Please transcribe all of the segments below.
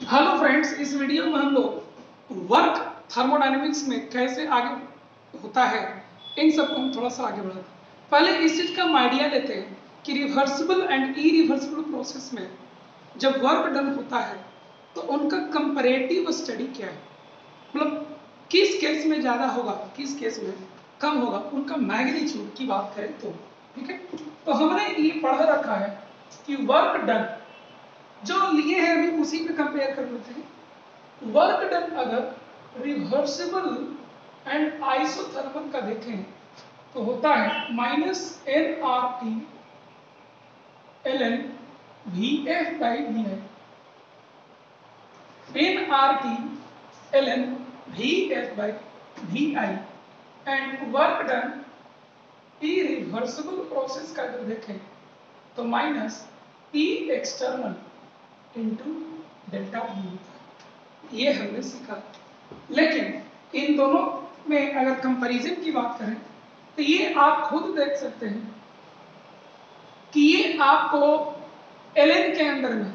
Hello friends, इस video में हम लोग वर्क थर्मोडायनेमिक्स में कैसे आगे होता है इन सबको हम थोड़ा सा आगे बढ़ाते हैं। पहले इस चीज का हम आइडिया लेते हैं कि रिवर्सिबल एंड इरिवर्सिबल प्रोसेस में जब वर्क डन होता है तो उनका कंपैरेटिव स्टडी क्या है, मतलब किस केस में ज़्यादा होगा, किस केस में कम होगा, उनका मैग्नीट्यूड की बात करें तो। ठीक है, तो हमने ये पढ़ रखा है कि वर्क डन जो लिए हैं अभी उसी पे कंपेयर कर लेते हैं। वर्क डन अगर रिवर्सिबल एंड आइसोथर्मल का देखें तो होता है -nRT ln VF/VI, nRT ln VF/VI and work done irreversible process का अगर देखें तो -E external into delta V होता है। ये हमने सीखा। लेकिन इन दोनों में अगर कंपैरिजन की बात करें तो ये आप खुद देख सकते हैं कि ये आपको ln के अंदर में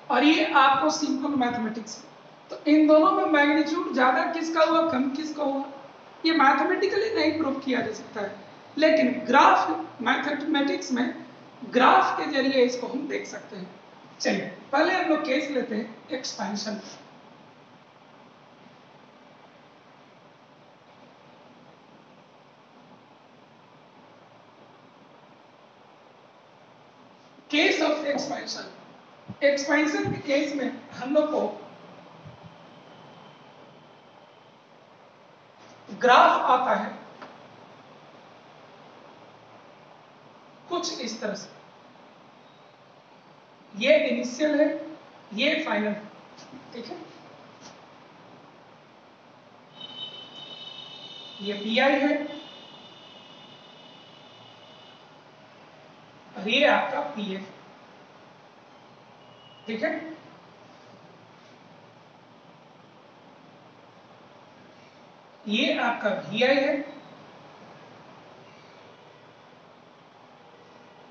और ये आपको सिंपल मैथमेटिक्स। तो इन दोनों में मैग्नीट्यूड ज्यादा किसका हुआ, कम किसका हुआ, ये मैथमेटिकली नहीं प्रूव किया जा सकता है, लेकिन ग्राफ मैथमेटिक्स में ग्राफ के जरिए इसको हम देख सकते हैं। चलिए पहले हम लोग केस लेते हैं expansion. Case of expansion, expansion के केस में हम लोग को ग्राफ आता है कुछ इस तरह से, ये इनिशियल है, ये फाइनल। ठीक है, ये पीआई है और ये आपका पीएफ। ठीक है, ये आपका वीआई है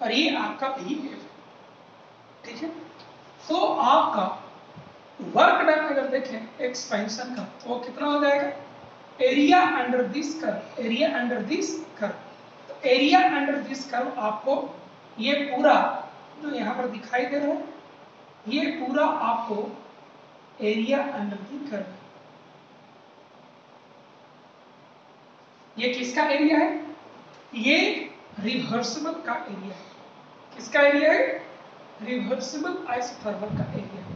और ये आपका वीएफ। ठीक है, तो आपका वर्क डन अगर देखें एक्सपेंशन का तो वो कितना हो जाएगा, area under this curve, area under this curve. तो एरिया अंडर दिस कर्व आपको ये पूरा जो यहाँ पर दिखाई दे रहा है, ये पूरा आपको एरिया अंडर दी कर्व है। ये किसका एरिया है, ये रिवर्सिबल का एरिया है। किसका एरिया है, रिवर्सिबल आइसोथर्मल का एरिया है।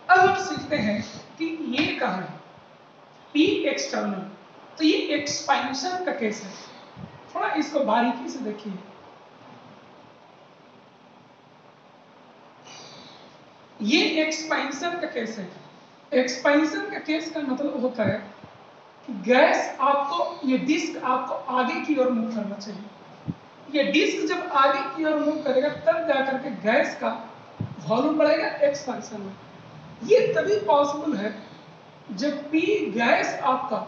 अब हम सीखते हैं कि ये कहाँ है, P एक्सटर्नल। तो ये एक्सपेंशन का केस है, थोड़ा इसको बारीकी से देखिए। ये एक्सपेंशन का केस है। एक्सपेंशन का केस का मतलब होता है कि गैस आपको, ये डिस्क आपको आगे की ओर मूव करना चाहिए। ये डिस्क जब आगे की ओर मूव करेगा तब जाकर के गैस का वॉल्यूम बढ़ेगा एक्सपेंशन में। ये तभी पॉसिबल है जब P गैस आपका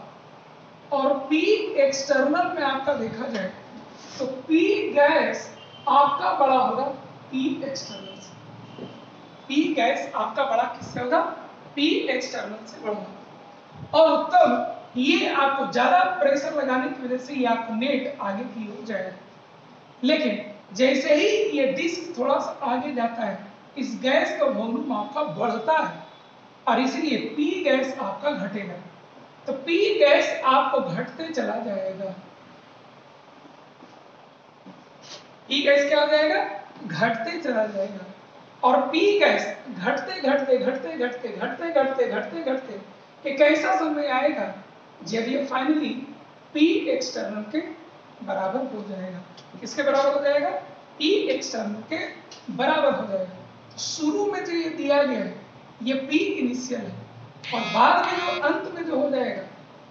और P एक्सटर्नल में आपका देखा जाए तो P गैस आपका बड़ा होगा P एक्सटर्नल से। P गैस आपका बड़ा किससे होगा, P एक्सटर्नल से बड़ा होगा। और तब ये आपको ज्यादा प्रेशर लगाने की वजह से ये आपको नेट आगे की ओर जाएगा। लेकिन जैसे ही ये डिस्क थोड़ा सा आगे जाता है, इस गैस का वॉल्यूम आपका बढ़ता है और इसीलिए P गैस आपका घटेगा। तो P गैस आपको घटते चला जाएगा। P गैस क्या हो जाएगा, घटते चला जाएगा। और P गैस घटते घटते घटते घटते घटते घटते घटते घटते एक ऐसा समय आएगा जब ये फाइनली P एक्सटर्नल के बराबर हो जाएगा। किसके बराबर हो जाएगा, P एक्सटर्नल के बराबर हो जाएगा। तो शुरू में जो ये दिया गया है ये P इनिशियल है और बाद में जो अंत में जो हो जाएगा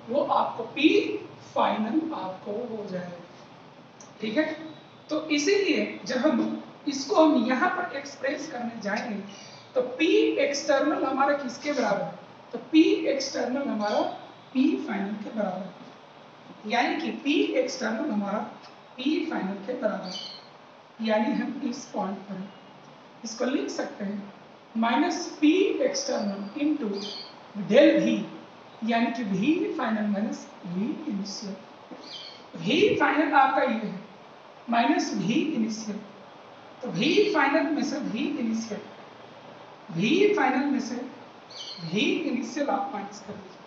वो आपको P फाइनल आपको हो जाएगा। ठीक है, तो इसीलिए जब हम इसको हम यहाँ पर एक्सप्रेस करने जाएंगे तो P एक्सटर्नल हमारा किसके बराबर है, तो P एक्सटर्नल हमारा P फाइनल के बराबर है। यानी कि P एक्सटर्नल हमारा P फाइनल के बराबर है। यानी हम इस पॉइंट पर इसको लिख सकते हैं minus P external into del V, यानी कि V final minus V initial. V final आपका ये है माइनस वी इनिशियल, तो वी फाइनल में से वी इनिशियल, वी फाइनल में से वी इनिशियल आप माइनस कर दीजिए,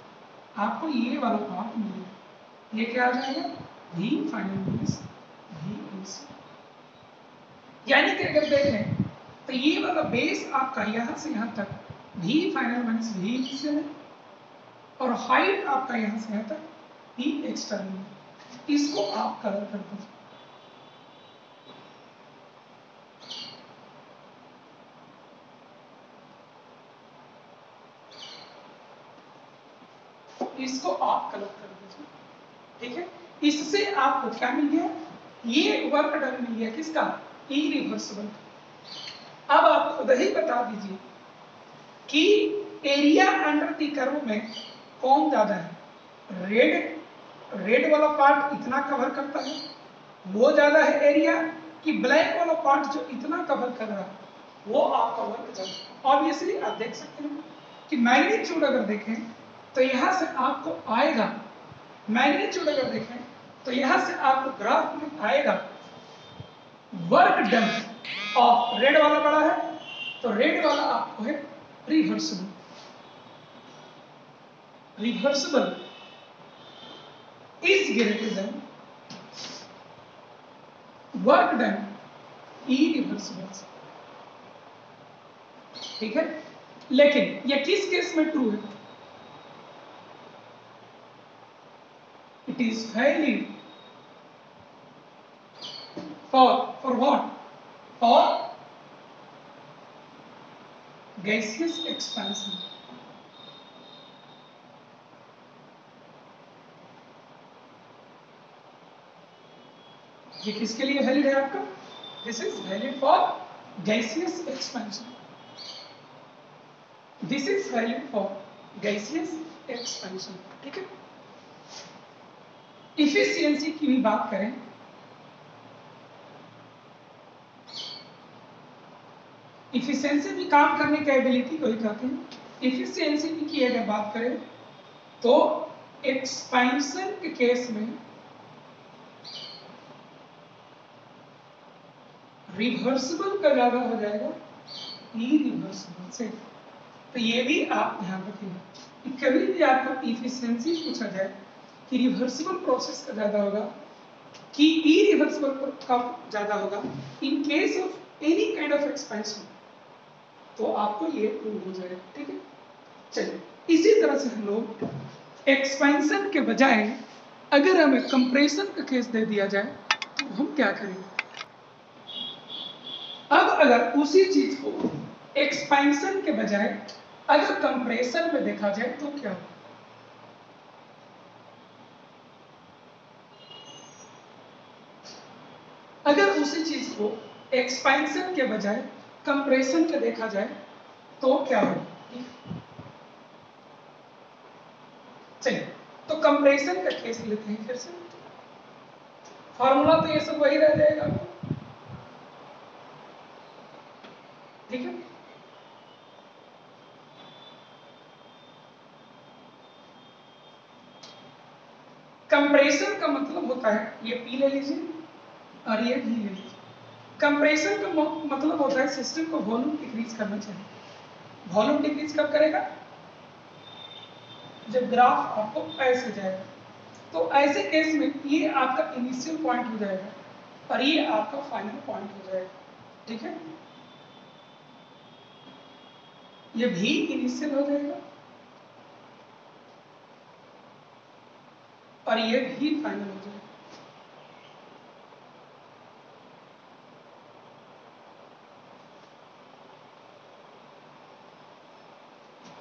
आपको ये वाला पार्ट मिलेगा। ये क्या आ जाएगा? V final minus V initial. यानी कि अगर देखें तो ये वाला बेस आपका यहां से यहां तक V final minus V initial है, और हाइट आपका यहां से यहां तक वी एक्सटर्नल है। इसको आप कलर कर दीजिए। इसको आप कलर कर दीजिए, ठीक है। इससे आपको क्या मिल गया? ये वर्क डन मिल गया किसका? इरिवर्सिबल। अब आप खुद ही बता दीजिए कि एरिया अंडर द कर्व में कौन ज्यादा है? रेड वाला पार्ट इतना कवर करता है, वो ज्यादा है एरिया, कि ब्लैक वाला पार्ट जो इतना कवर कर रहा है वो आपका वर्क ज्यादा है? ऑब्वियसली आप देख सकते हैं कि मैग्नीट्यूड अगर देखें तो यहां से आपको आएगा, मैग्नीट्यूड अगर देखें तो यहां से आपको ग्राफ में आएगा वर्क डन ऑफ रेड वाला बड़ा है, तो रेड वाला आपको है reversible. Reversible is greater than work done irreversible, ठीक है। लेकिन यह किस केस में ट्रू है? It is valid for what? For gaseous expansion। ये किसके लिए वैलिड है आपका? This is valid for gaseous expansion. This is valid for gaseous expansion, ठीक है। इफिशियंसी की भी बात करें, इफिशियंसी भी काम करने की एबिलिटी को ही कहते हैं। इफिशियंसी की अगर बात करें तो एक्सपेंशन के केस में रिवर्सिबल का ज्यादा हो जाएगा इरिवर्सिबल से। तो ये भी आप ध्यान रखिएगा कि कभी भी आपको इफिशियंसी पूछा जाए कि रिवर्सिबल प्रोसेस का ज्यादा होगा कि इरिवर्सिबल का ज्यादा होगा इन case of any kind of expansion, तो आपको ये प्रूव हो जाएगा, ठीक है। चलिए, इसी तरह से हम लोग एक्सपेंशन के बजाय अगर हमें कंप्रेशन का केस दे दिया जाए तो हम क्या करेंगे? अब अगर उसी चीज को एक्सपेंशन के बजाय अगर कंप्रेशन में देखा जाए तो क्या होगा? अगर उसी चीज को एक्सपेंशन के बजाय कंप्रेशन पे देखा जाए तो क्या होगा? चलिए, तो कंप्रेशन का केस लेते हैं फिर से। फॉर्मूला तो ये सब वही रह जाएगा, ठीक है। कंप्रेशन का मतलब होता है, ये पी ले लीजिए और ये भी ले लीजिए। कंप्रेशन का मतलब होता है सिस्टम को वॉल्यूम डिक्रीज करना चाहिए। वॉल्यूम डिक्रीज कब करेगा? जब ग्राफ आपको ऐसे जाएगा, तो ऐसे केस में ये आपका इनिशियल पॉइंट हो जाएगा और ये आपका फाइनल पॉइंट हो जाएगा, ठीक है। ये भी इनिशियल हो जाएगा और ये भी फाइनल हो जाएगा,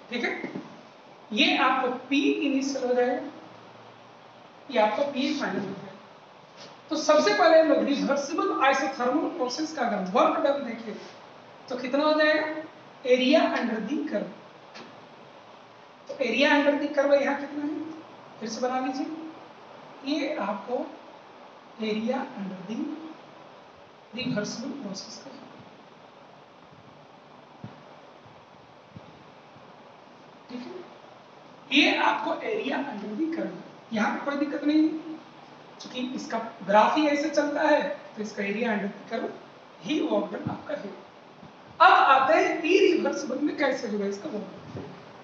ठीक है। ये आपको P इनिशियल हो जाएगा, ये आपको P फाइनल हो जाएगा। तो सबसे पहले हम लोग रिवर्सिबल आइसोथर्मल प्रोसेस का अगर वर्क डन देखें तो कितना हो जाएगा? Area under the curve. तो एरिया अंडर दी कर्व यहाँ कितना है? फिर से बना लीजिए, ये आपको area under the reversible process का है। ये आपको एरिया अंडर द कर्व, यहाँ पे कोई दिक्कत नहीं है क्योंकि इसका ग्राफ ही ऐसे चलता है, तो इसका area under the curve he work done आपका है। अब आते हैं इरिवर्सिबल में कैसे होगा इसका वर्क।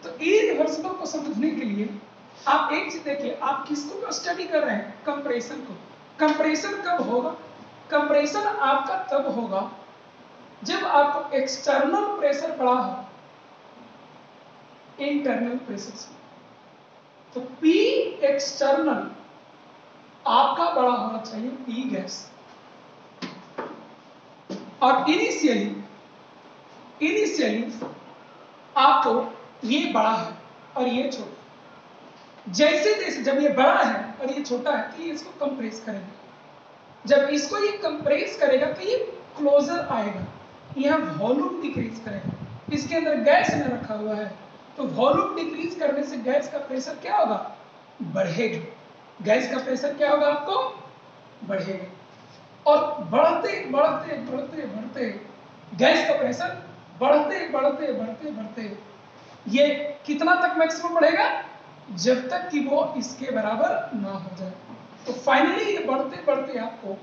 तो इरिवर्सिबल को समझने के लिए आप एक चीज देखिए, आप किसको स्टडी कर रहे हैं, कंप्रेशन को। कंप्रेशन कब होगा, कंप्रेशन आपका तब होगा जब आपको एक्सटर्नल प्रेशर बड़ा हो इंटरनल प्रेशर से। तो P एक्सटर्नल आपका बड़ा होना चाहिए P गैस, और इनिशियली आपको ये बड़ा है और ये छोटा। जैसे जैसे जब ये बड़ा है और ये छोटा है तो ये इसको कंप्रेस करेगा, जब इसको ये कंप्रेस करेगा तो ये क्लोजर आएगा, यहाँ वॉल्यूम डिक्रीज करेगा, इसके अंदर गैस में रखा हुआ है, तो वॉल्यूम डिक्रीज करने से गैस का प्रेशर क्या होगा, बढ़ेगा। गैस का प्रेशर क्या होगा, आपको बढ़ेगा, और बढ़ते बढ़ते बढ़ते बढ़ते गैस का प्रेशर बढ़ते बढ़ते बढ़ते बढ़ते ये कितना तक मैक्सिमम बढ़ेगा, जब तक कि वो इसके बराबर ना हो जाए। तो फाइनली ये बढ़ते बढ़ते आपको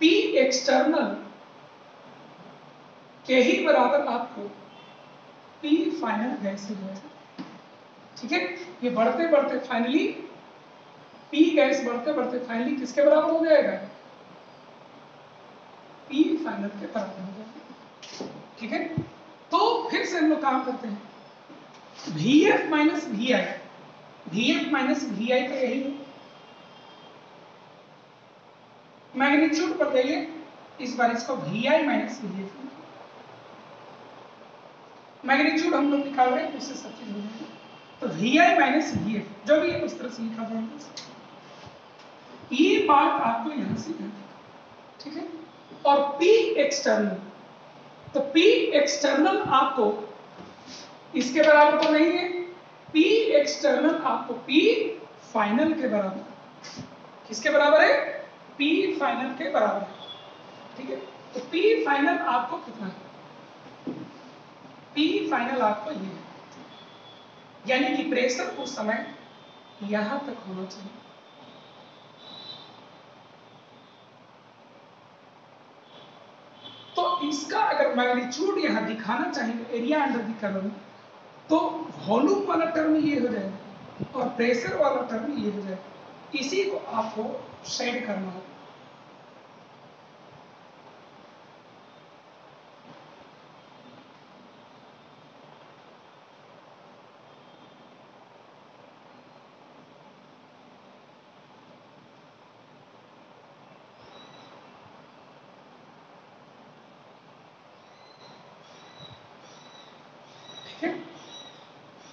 P एक्सटर्नल के ही बराबर आपको P फाइनल गैस हो जाएगा। ठीक है, ये बढ़ते बढ़ते फाइनली P गैस बढ़ते बढ़ते फाइनली किसके बराबर हो जाएगा, P फाइनल के बराबर हो जाएगा। ठीक है, तो फिर से हम लोग काम करते हैं, Vf minus Vi, Vf minus Vi का यही है, मैग्नीट्यूड पर जाइए, इस बार इसको Vi माइनस Vf, मैग्नीट्यूड हम लोग निकाल रहे हैं, उससे सब चीज हो जाएगी। तो Vi माइनस Vf जो भी है उस तरह से लिखा जाएगा, ये बात आपको यहां से है। ठीक है, और P एक्सटर्नल, तो P एक्सटर्नल आपको इसके बराबर तो नहीं है, P एक्सटर्नल आपको P फाइनल के बराबर, किसके बराबर है, P फाइनल के बराबर है। ठीक है, तो P फाइनल आपको कितना है, P फाइनल आपको ये है, यानी कि प्रेशर उस समय यहां तक होना चाहिए। तो इसका अगर मैग्नीट्यूड यहां दिखाना चाहिए एरिया अंडर द कर्व, तो वॉल्यूम वाला टर्म ये हो जाएगा और प्रेशर वाला टर्म ये हो जाएगा, इसी को आपको शेड करना होगा।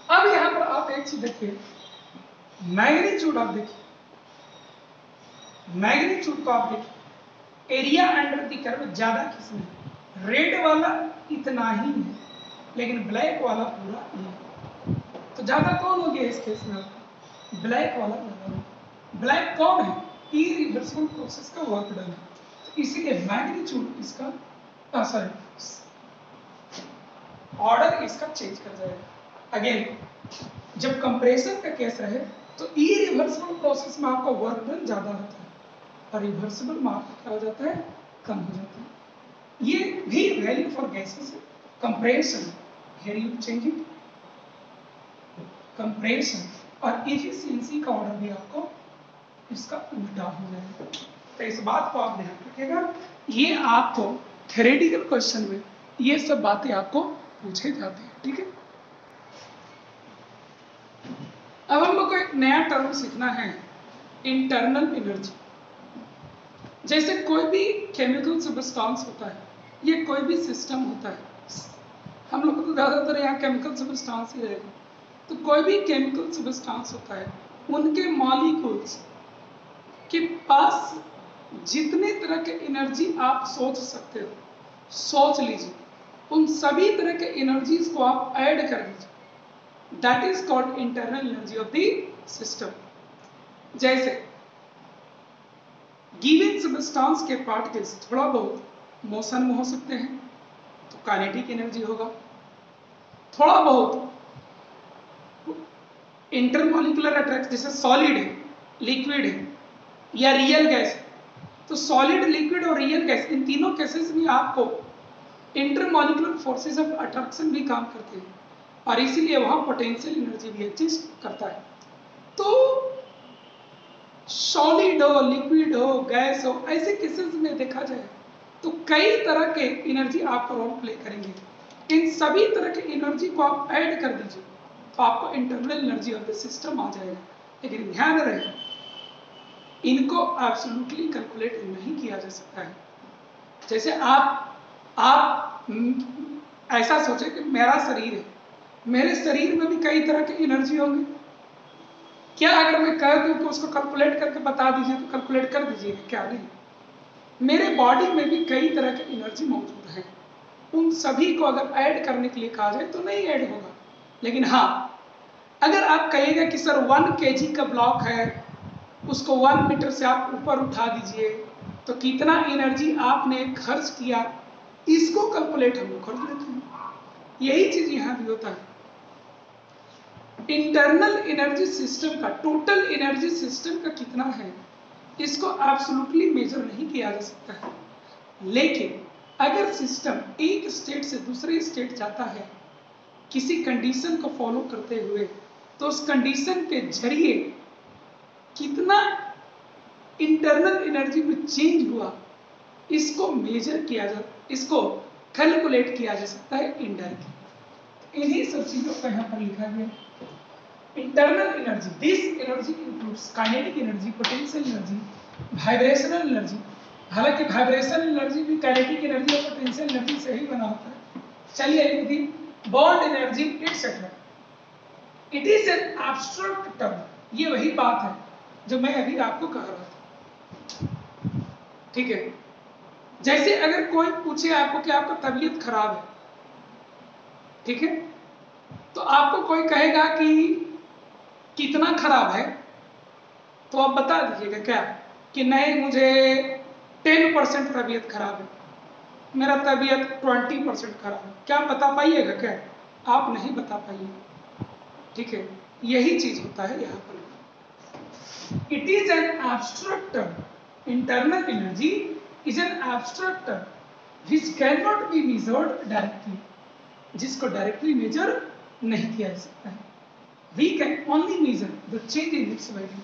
अब यहां पर आप एक चीज देखिए, मैग्नीट्यूड आप देखिए, मैग्नीट्यूड को आप देखिए, एरिया अंडर द कर्व ज्यादा किसमें, रेड वाला इतना ही है, लेकिन ब्लैक वाला पूरा ये, तो ज्यादा कौन हो गया इस केस में, ब्लैक वाला ज्यादा। ब्लैक कौन है, इरिवर्सिबल प्रोसेस का वर्क डन है, तो इसीलिए मैग्नीट्यूड इसका सॉरी ऑर्डर इसका चेंज कर जाएगा। अगेन जब कंप्रेशन का केस रहे तो इरिवर्सिबल प्रोसेस में आपका वर्क डन ज्यादा होता है और रिवर्सिबल में आपका क्या हो जाता है, कम हो जाता है। ये भी वैल्यू फॉर गैसेस है। Compression here you changing compression और एफिशिएंसी का ऑर्डर भी आपको इसका उल्टा हो जाएगा। तो इस बात को आप ध्यान रखिएगा, ये आपको थ्योरेटिकल क्वेश्चन में ये सब बातें आपको पूछे जाते हैं। ठीक है, अब हम लोग को एक नया टर्म सीखना है, इंटरनल एनर्जी। जैसे कोई भी केमिकल सब्सटेंस होता है, ये कोई भी सिस्टम होता है, हम लोग को तो ज़्यादातर यहाँ केमिकल सब्सटेंस ही रहेगा, तो कोई भी केमिकल सब्सटेंस होता है, उनके मॉलिक्यूल्स के पास जितने तरह के एनर्जी आप सोच सकते हो, सोच लीजिए, उन सभी तरह के एनर्जीज को आप ऐड कर लीजिए, that is called internal energy of the system. जैसे गिवन सब्सटेंस के पार्टिकल्स थोड़ा बहुत मोशन में हो सकते हैं, तो काइनेटिक एनर्जी होगा, थोड़ा बहुत इंटरमॉलिक्यूलर अट्रैक्शन जैसे सॉलिड है, लिक्विड है या रियल गैस है, तो सॉलिड, लिक्विड और रियल गैस इन तीनों केसेस में आपको इंटरमॉलिक्यूलर फोर्सेस ऑफ अट्रैक्शन भी काम करते हैं और इसीलिए वहां पोटेंशियल एनर्जी भी एग्जिस्ट करता है। तो सॉलिड हो, लिक्विड हो, गैस हो, ऐसे केसेस में देखा जाए तो कई तरह के एनर्जी आपका रोल प्ले करेंगे। इन सभी तरह के एनर्जी को आप ऐड कर दीजिए तो आपको internal energy of the system आ जाएगा। लेकिन ध्यान रहे इनको एब्सोल्युटली कैलकुलेट नहीं किया जा सकता है। जैसे आप ऐसा सोचे कि मेरा शरीर है, मेरे शरीर में भी कई तरह के एनर्जी होंगे, क्या अगर मैं कह दूं कि उसको कैलकुलेट करके बता दीजिए तो कैलकुलेट कर दीजिएगा? क्या नहीं। मेरे बॉडी में भी कई तरह के एनर्जी मौजूद है, उन सभी को अगर ऐड करने के लिए कहा जाए तो नहीं ऐड होगा। लेकिन हाँ, अगर आप कहिएगा कि सर 1 kg का ब्लॉक है, उसको 1 मीटर से आप ऊपर उठा दीजिए तो कितना एनर्जी आपने खर्च किया, इसको कैलकुलेट हम लोग कर लेते हैं। यही चीज यहां भी होता है। इंटरनल एनर्जी सिस्टम का, टोटल एनर्जी सिस्टम का कितना है, इसको एब्सोल्युटली मेजर नहीं किया जा सकता है। लेकिन अगर सिस्टम एक स्टेट से दूसरे स्टेट जाता है किसी कंडीशन को फॉलो करते हुए, तो उस कंडीशन के जरिए कितना इंटरनल एनर्जी में चेंज हुआ, इसको मेजर किया जा, इसको कैलकुलेट किया जा सकता है इनडायरेक्टली। इन्हीं सब चीजों को यहाँ पर लिखा गया। Internal energy, this energy includes kinetic energy, potential energy, vibrational energy. हालांकि वाइब्रेशनल एनर्जी भी काइनेटिक एनर्जी और पोटेंशियल एनर्जी से ही बना होता है। चलिए लिख दी bond energy etcetera. It is an abstract term. ये वही बात है जो मैं अभी आपको कह रहा था, ठीक है। जैसे अगर कोई पूछे आपको कि आपका तबीयत खराब है, ठीक है, तो आपको कोई कहेगा कि कितना खराब है, तो आप बता दीजिएगा क्या कि नहीं मुझे 10% तबीयत खराब है, मेरा तबीयत 20% खराब है। क्या बता पाइएगा? क्या आप नहीं बता पाइएगा, ठीक है। यही चीज होता है यहाँ पर। It is an abstract term. Internal energy is an abstract term which can not be measured directly, जिसको डायरेक्टली मेजर नहीं किया जा सकता है। We can only measure the change in its value.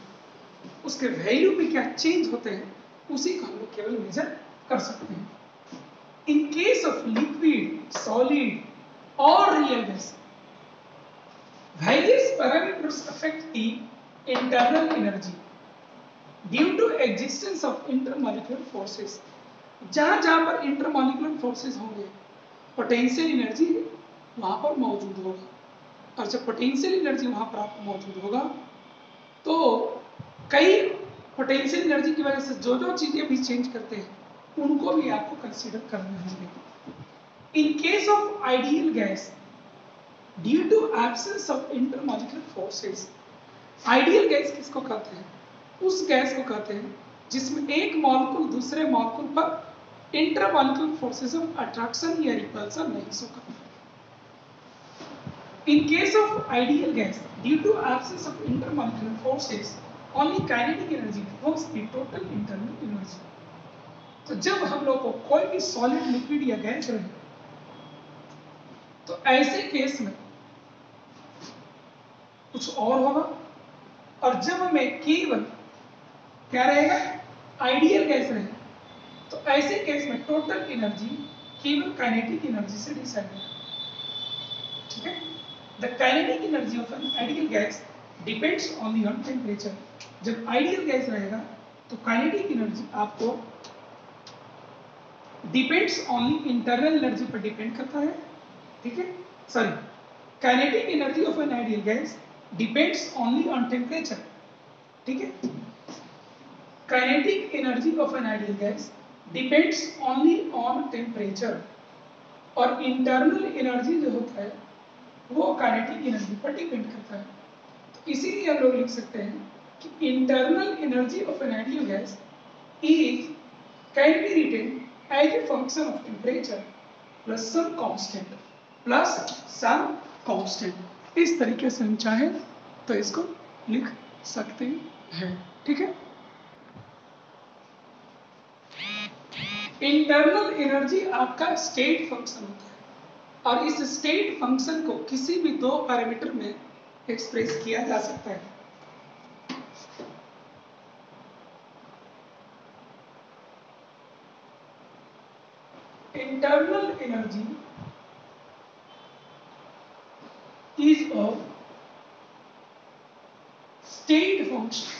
उसके वैल्यू में क्या चेंज होते हैं, उसी को हम लोग केवल मेजर कर सकते हैं। In case of liquid, solid or real gas, various parameters affect the internal energy due to existence of intermolecular forces. जहां जहां पर इंटरमॉलिक्यूलर फोर्सेस होंगे, पोटेंशियल एनर्जी वहां पर मौजूद होगा, और जब पोटेंशियल एनर्जी वहां पर आपको मौजूद होगा तो कई पोटेंशियल एनर्जी की वजह से जो जो चीजें भी चेंज करते हैं उनको भी आपको कंसीडर करने होंगे। In case of ideal gas, due to absence of intermolecular forces, ideal gas किसको कहते हैं? उस गैस को कहते हैं जिसमें एक मॉलिक्यूल दूसरे मॉलिक्यूल पर इंटरमॉलिक्यूलर फोर्सेस ऑफ अट्रैक्शन या रिपल्सन नहीं शो करता। In case of ideal gas, due to absence of intermolecular forces, only kinetic energy becomes the total internal energy. तो जब हम लोग को कोई भी सॉलिड, लिक्विड या गैस रहे तो ऐसे केस में कुछ और होगा, और जब हमें केवल क्या रहेगा, आइडियल गैस रहे, तो ऐसे केस में टोटल एनर्जी केवल काइनेटिक एनर्जी से डिसाइड होगा, ठीक है। The kinetic energy of an ideal gas depends only on temperature. जब आइडियल गैस रहेगा तो काइनेटिक एनर्जी आपको डिपेंड्स ओनली इंटरनल एनर्जी पर डिपेंड करता है, ठीक है। Sorry, kinetic energy of an ideal gas depends only on temperature, ठीक है। Kinetic energy of an ideal gas depends only on temperature, और इंटरनल एनर्जी जो होता है वो काइनेटिक एनर्जी पर डिपेंड करता है। तो इसीलिए हम लोग लिख सकते हैं कि internal energy of an ideal gas is can be written as a function of temperature plus some constant, इस तरीके से हम चाहे तो इसको लिख सकते हैं। ठीक है, इंटरनल एनर्जी आपका स्टेट फंक्शन होता है और इस स्टेट फंक्शन को किसी भी दो पैरामीटर में एक्सप्रेस किया जा सकता है। Internal energy is a state function,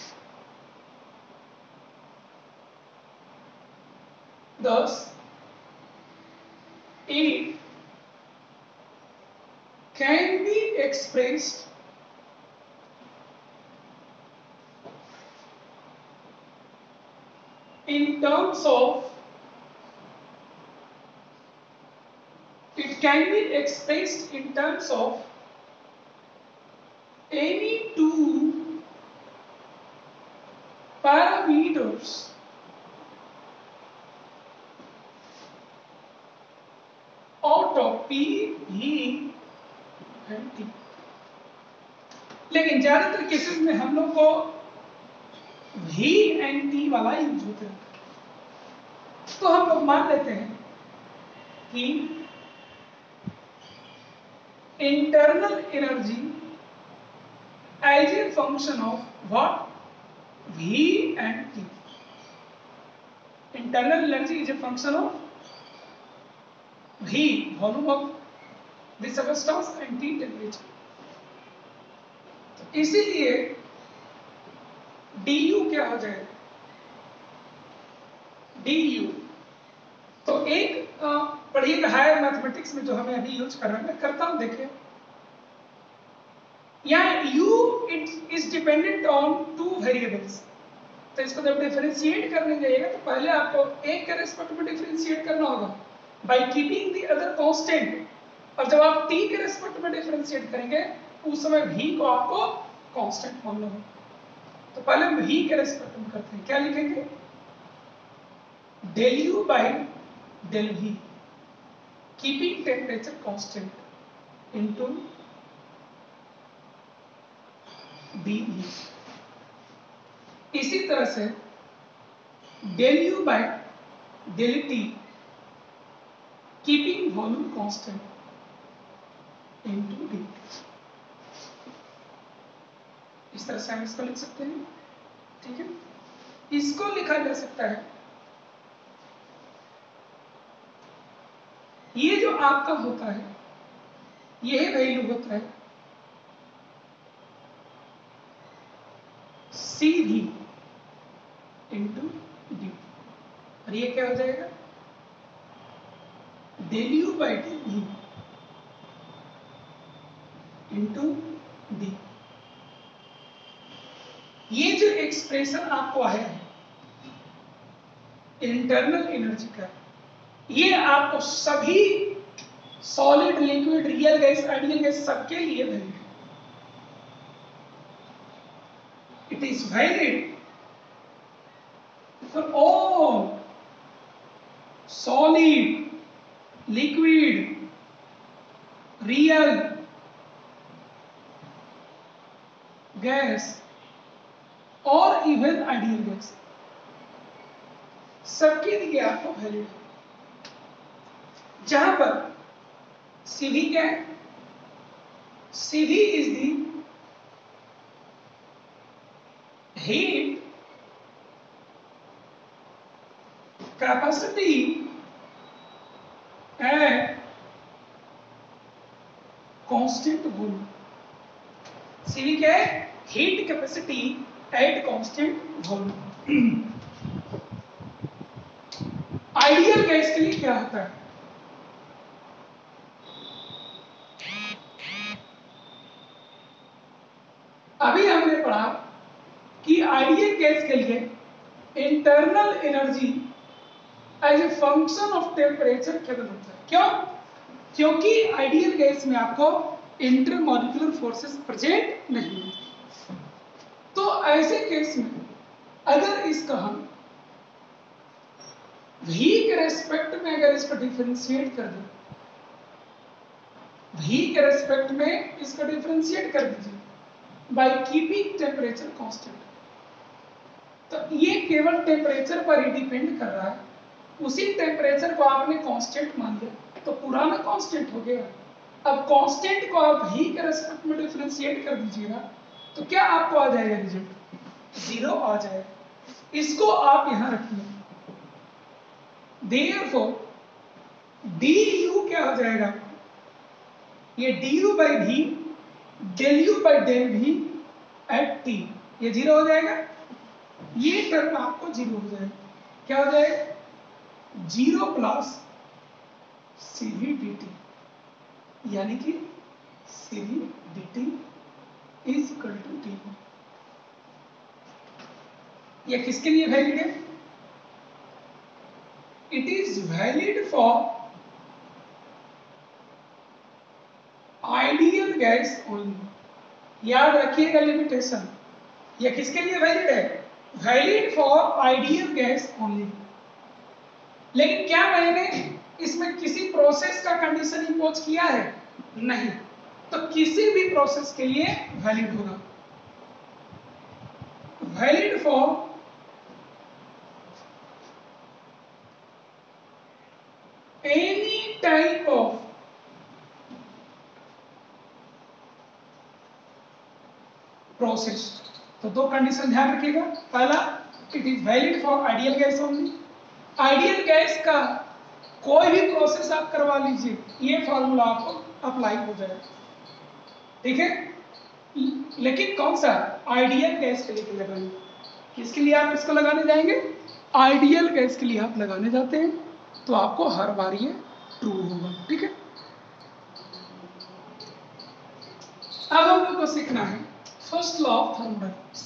thus it can be expressed in terms of, it can be expressed in terms of any two parameters out of P, V and T। लेकिन ज्यादातर cases में हम लोग को V and T वाला use होता है, तो हम लोग मान लेते हैं कि internal energy as a function of what, V and T। Internal energy is a function of V, volume of the substance, and T, temperature. इसीलिए du क्या हो जाएगा, du तो एक पढ़िएगा हायर मैथमेटिक्स में जो हमें अभी यूज कर रहे हैं, मैं करता हूं। देखिए यहाँ u it is dependent on two variables, तो इसको जब डिफरेंशिएट करने जाइएगा तो पहले आपको एक के रिस्पेक्ट में डिफरेंशिएट करना होगा by keeping the other constant, और जब आप t के रिस्पेक्ट में डिफरेंशिएट करेंगे उस समय v को आपको कांस्टेंट मानना होगा। तो पहले हम v के रिस्पेक्ट में करते हैं, क्या लिखेंगे, del u by del v keeping temperature constant into dE। इसी तरह से del u by del t keeping volume constant into dt। इस तरह से हम इसको लिख सकते हैं। ठीक है, इसको लिखा जा सकता है, ये जो आपका होता है यही वैल्यू होता है CV इंटू डी, और ये क्या हो जाएगा, del u by del v into D. ये जो एक्सप्रेशन आपको आया है इंटरनल एनर्जी का, ये आपको सभी solid, liquid, real gas, ideal gas सबके लिए वैलिड है। It is valid for all solid, liquid, real gas और इवन आइडियल गैस, सबके लिए आपको वैलिड है। जहां पर CV क्या है, CV is the heat capacity at constant volume. CV क्या है, heat capacity at constant volume. Ideal gas के लिए क्या होता है, अभी हमने पढ़ा कि आइडियल गैस के लिए internal energy as a function of temperature केवल होता है। क्यों, क्योंकि आइडियल गैस में आपको इंटरमॉलिक्यूलर फोर्सेस प्रेजेंट नहीं होती। तो ऐसे केस में अगर इसका हम v के रेस्पेक्ट में अगर इसको डिफरेंशिएट कर दें, v के रेस्पेक्ट में इसको डिफरेंशिएट कर दीजिए, बाय कीपिंग टेम्परेचर कांस्टेंट। तो ये केवल टेम्परेचर पर ही डिपेंड कर रहा है, उसी टेम्परेचर को आपने कांस्टेंट मान लिया तो पुराना कांस्टेंट हो गया। अब कांस्टेंट को आप ही के रेस्पेक्ट में डिफरेंशिएट कर दीजिएगा तो क्या आपको आ जाएगा रिजल्ट? 0 आ जाएगा। इसको आप यहां रखिए, therefore du क्या हो जाएगा? ये du by V del U by del V at T, ये 0 हो जाएगा। ये टर्म आपको 0 हो जाएगा। क्या हो जाएगा? 0 प्लस सीवी डी टी, यानी कि CV D T is equal to T. यह किसके लिए वैलिड है? It is valid for ideal gas only. याद रखिएगा लिमिटेशन, यह किसके लिए वैलिड है? Valid for ideal gas only. लेकिन क्या मैंने इसमें किसी प्रोसेस का कंडीशन इंपोज किया है? नहीं। तो किसी भी प्रोसेस के लिए वैलिड होगा। Valid for any type of process. तो दो कंडीशन ध्यान रखिएगा। पहला, it is valid for ideal gas only. Ideal gas का कोई भी प्रोसेस आप करवा लीजिए, ये फॉर्मूला आपको अप्लाई हो जाएगा, ठीक है। लेकिन कौन सा? आइडियल गैस के लिए लगाएंगे। किसके लिए आप इसको लगाने जाएंगे? आइडियल गैस के लिए आप लगाने जाते हैं तो आपको हर बार ये ट्रू होगा, ठीक है। अब हम लोग को सीखना है फर्स्ट लॉ ऑफ थर्मोडायनेमिक्स।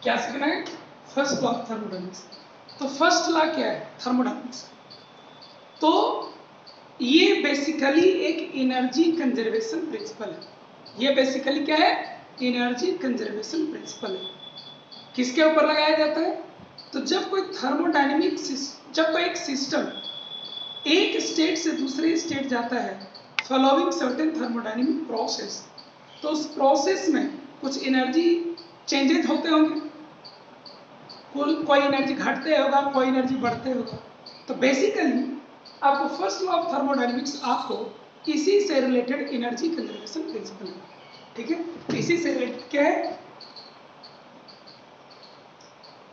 क्या सीखना है? First law of thermodynamics. तो फर्स्ट लॉ क्या है थर्मोडायनेमिक्स? तो ये बेसिकली एक एनर्जी कंजर्वेशन प्रिंसिपल है। ये बेसिकली क्या है? एनर्जी कंजर्वेशन प्रिंसिपल है। किसके ऊपर लगाया जाता है? तो जब कोई जब कोई एक सिस्टम एक स्टेट से दूसरे स्टेट जाता है फॉलोइंग सर्टेन थर्मोडायनेमिक प्रोसेस, तो उस प्रोसेस में कुछ एनर्जी चेंजेस होते होंगे, कोई एनर्जी घटते होगा, कोई एनर्जी बढ़ते होगा। तो बेसिकली आपको फर्स्ट लॉ ऑफ थर्मोडायनेमिक्स आपको इसी से रिलेटेड एनर्जी कंजर्वेशन प्रिंसिपल है, ठीक है। इसी से रिलेटेड क्या है?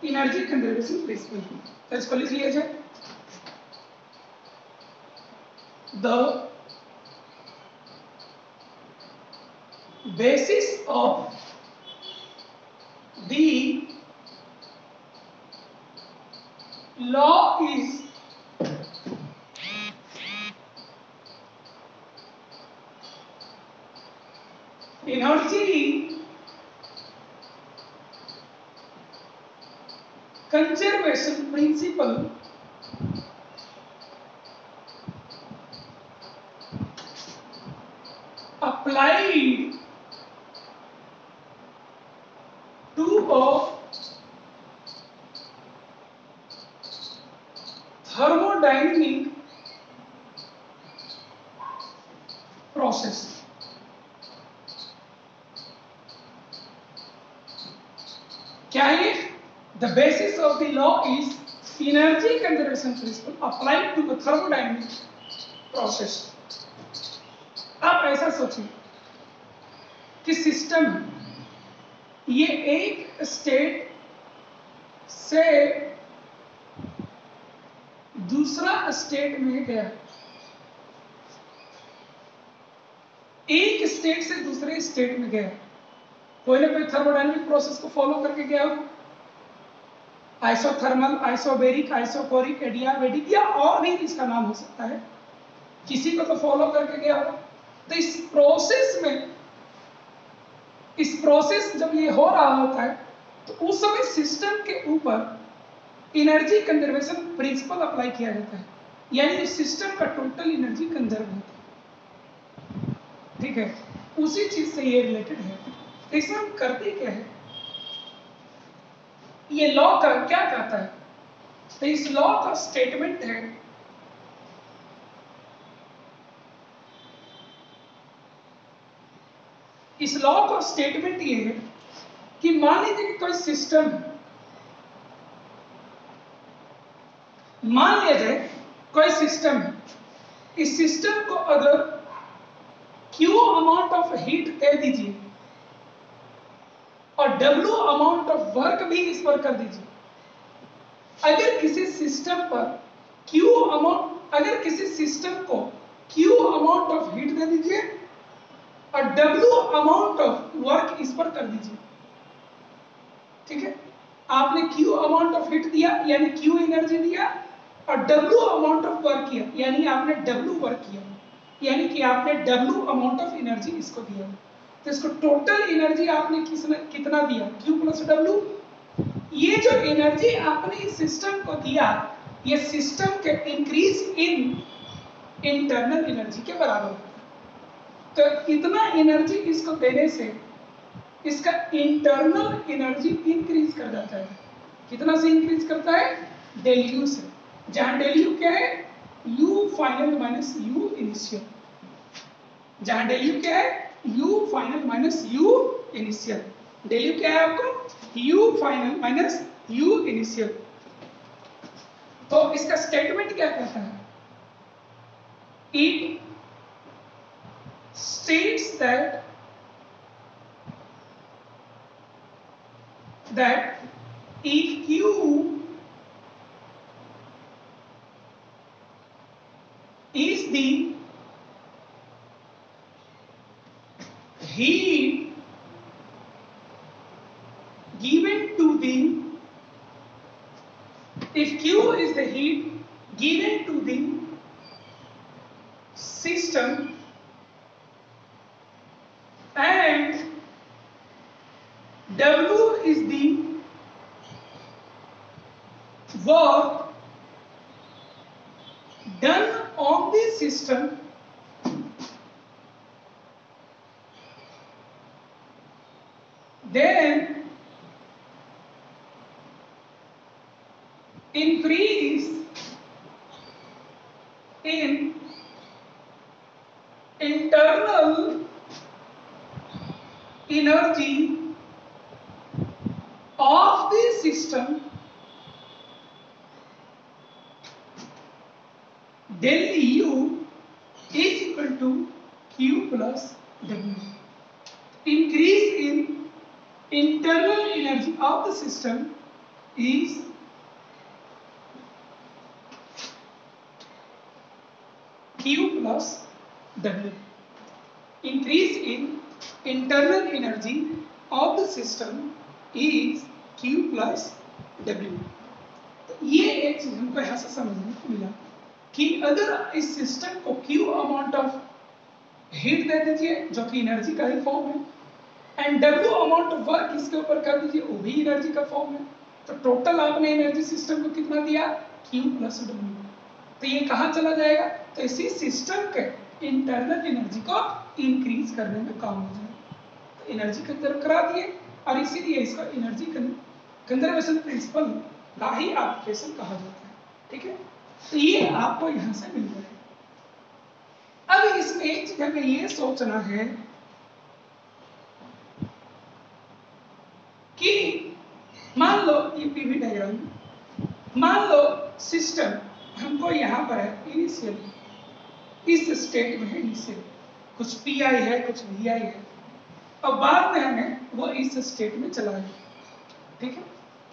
Energy conservation principle. तो इसको लिख लिया जाए, the basis of the law is energy conservation principle applied to a thermodynamic process। क्या है? The basis of the law is energy conservation principle applied to the thermodynamic process। आप ऐसा सोचिए कि सिस्टम ये एक स्टेट से दूसरा स्टेट में गया, एक स्टेट से दूसरे स्टेट में गया, कोई ना कोई थर्मोडायनेमिक प्रोसेस को फॉलो करके गया हो, आइसोथर्मल, आइसोबेरिक, आइसोकोरिक, एडियाबेटिक या और भी इसका नाम हो सकता है, किसी को तो फॉलो करके गया हो। तो इस प्रोसेस जब ये हो रहा होता है तो उस समय सिस्टम के ऊपर एनर्जी कंजर्वेशन प्रिंसिपल अप्लाई किया जाता है, यानी सिस्टम का टोटल एनर्जी कंजर्व होता है, ठीक है। उसी चीज से ये रिलेटेड है। इसमें हम करते क्या है? ये लॉ का क्या कहता है? तो इस लॉ का स्टेटमेंट है इस लॉ का स्टेटमेंट ये है कि मान लीजिए कि कोई सिस्टम, मान लिया जाए कोई सिस्टम है, इस सिस्टम को अगर Q अमाउंट ऑफ हीट दे दीजिए और W अमाउंट ऑफ वर्क भी इस पर कर दीजिए। अगर किसी सिस्टम पर अगर किसी सिस्टम को Q अमाउंट ऑफ हीट दे दीजिए और W अमाउंट ऑफ वर्क इस पर कर दीजिए, ठीक है। आपने Q अमाउंट ऑफ हीट दिया यानी Q एनर्जी दिया और W अमाउंट ऑफ वर्क किया यानी आपने W वर्क किया, यानी कि आपने W अमाउंट ऑफ एनर्जी इसको दिया। तो इसको टोटल एनर्जी आपने कितना दिया? Q plus W। ये जो एनर्जी आपने इस सिस्टम को दिया, ये सिस्टम के इंक्रीज इन इंटरनल एनर्जी के बराबर होता है। तो इतना एनर्जी इसको देने से इसका इंटरनल एनर्जी इंक्रीज कर जाता है। कितना से इंक्रीज करता है? डेल यू से, जहां डेल यू क्या है? U final minus U initial. जहां डेल यू क्या है? U final minus U initial. Del U क्या है आपको? U final minus U initial. तो इसका स्टेटमेंट क्या कहता है? It states that if Q is the heat given to the if Q is the heat given to the system and W is the work done on the system, then increase in internal energy of the system del U is equal to Q plus W. Increase in internal energy of the system is Q plus W. Increase in internal energy of the system is Q plus W. तो ये एक चीज हमको यहां से समझने को मिला कि अगर इस सिस्टम को Q अमाउंट ऑफ हीट दे दीजिए जो कि एनर्जी का ही फॉर्म है and W amount of work इसके ऊपर कर दीजिए वो भी एनर्जी का फॉर्म है, तो टोटल आपने एनर्जी सिस्टम को कितना दिया? Q plus W। तो ये कहाँ चला जाएगा? तो इसी सिस्टम के इंटरनल एनर्जी को इंक्रीज करने में काम हो जाएगा। तो एनर्जी कंजर्व करा दिए और इसीलिए इसको एनर्जी कंजर्वेशन प्रिंसिपल का ही एप्लीकेशन कहा जाता है, ठीक है। तो ये आपको यहाँ से मिल रहा है। अब इसमें एक चीज हमें ये सोचना है कि मान लो ये पीवी डायग्राम, मान लो सिस्टम हमको यहाँ पर है इनिशियल, इस स्टेट में है इनिशियल, कुछ पीआई है कुछ वीआई है और बाद में हमें वो इस स्टेट में चला गया, ठीक है।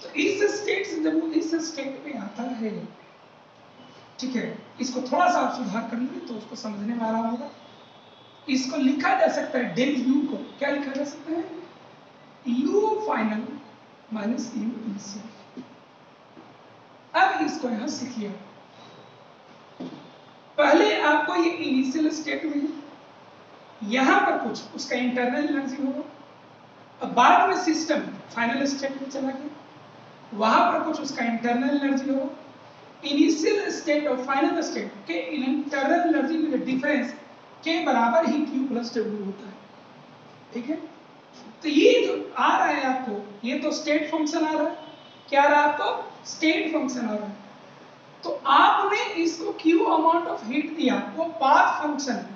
तो इस स्टेट से जब वो इस स्टेट में आता है, ठीक है, इसको थोड़ा सा आप सुधार कर लेंगे तो उसको समझने में आराम होगा। इसको लिखा जा सकता है डेल यू को क्या लिखा जा सकता है? U final minus U initial. अब इसको यहां सीखिए, पहले आपको ये इनिशियल स्टेट में यहां पर कुछ उसका इंटरनल एनर्जी होगा, अब बाद में सिस्टम फाइनल स्टेट में चला गया, वहां पर कुछ उसका इंटरनल एनर्जी होगा। इनिशियल स्टेट और फाइनल स्टेट के इंटरनल एनर्जी में डिफरेंस के बराबर ही Q प्लस W होता है, ठीक है। तो ये जो आ रहा है आपको, ये तो स्टेट फंक्शन आ रहा है, क्या रहा आपको, स्टेट फंक्शन आ रहा है। तो आपने इसको Q अमाउंट ऑफ हीट दिया, वो पाथ फंक्शन है,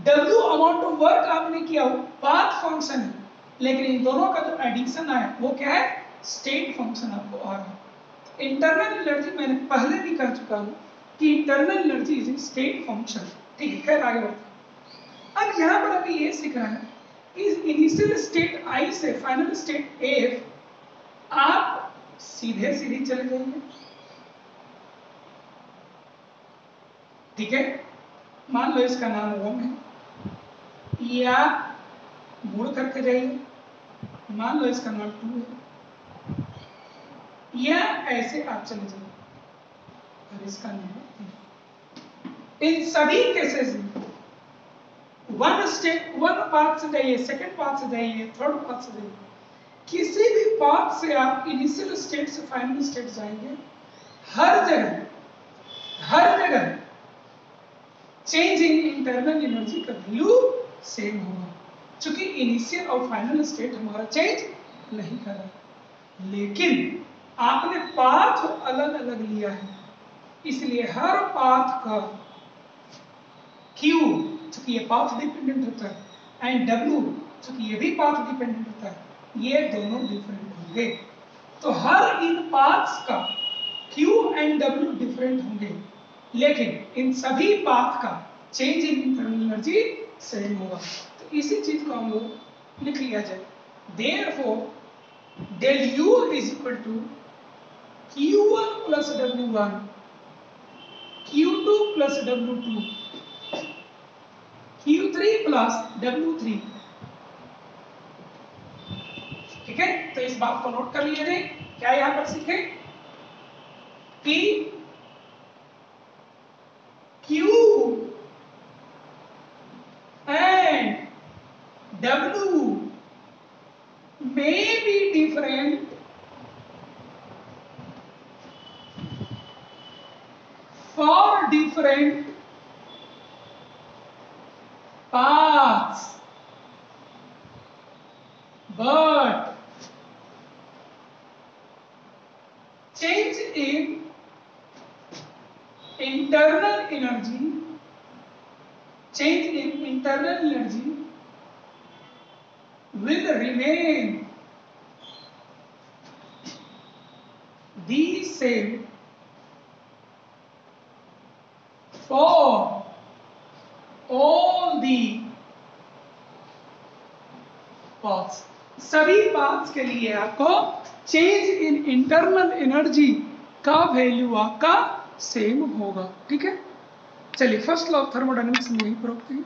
W अमाउंट ऑफ वर्क आपने किया, वो पाथ फंक्शन है, लेकिन इन दोनों का जो एडिशन आया वो क्या है, स्टेट फंक्शन आपको आ रहा है। इंटरनल एनर्जी मैंने पहले भी कह चुका हूं कि internal energy is state function. ठीक है, खैर आगे बढ़ते हैं। अब यहां पर अभी ये सीख रहा है कि इनिशियल स्टेट I से फाइनल स्टेट F आप सीधे सीधे चले जाएंगे। ठीक है, मान लो इसका नाम ओम है, या मुड़ करके जाइए, मान लो इसका नाम 2 है, या ऐसे आप चले जाइए और इसका नाम 3। इन सभी केसेस में वन पाथ से जाइए, सेकंड पाथ से जाइए, थर्ड पाथ से जाइए, किसी भी पाथ से आप इनिशियल स्टेट से फाइनल स्टेट जाएंगे, हर जगह चेंज इन इंटरनल एनर्जी का वैल्यू सेम होगा, क्योंकि इनिशियल और फाइनल स्टेट हमारा चेंज नहीं कर रहा। लेकिन आपने पाथ अलग अलग लिया है, इसलिए हर पाथ का Q, चूंकि ये पाथ डिपेंडेंट होता है, एंड W, चूंकि ये भी पाथ डिपेंडेंट होता है, ये दोनों डिफरेंट होंगे। तो हर इन पाथ्स का Q एंड W डिफरेंट होंगे, लेकिन इन सभी पाथ का change in internal energy same होगा। तो इसी चीज को हम लोग लिख लिया जाए, therefore del U is equal to Q1 plus W1, Q2 plus W2, Q3 plus W3। ठीक है, तो इस बात को नोट कर लीजिए। क्या यहां पर सीखे कि Q and W may be different for different paths, but change in internal energy will remain the same for all the paths। सभी पाथ्स के लिए आपको चेंज इन इंटरनल एनर्जी का वैल्यू आपका सेम होगा। ठीक है, चलिए फर्स्ट लॉ ऑफ थर्मोडायनेमिक्स में यही प्रूव करें।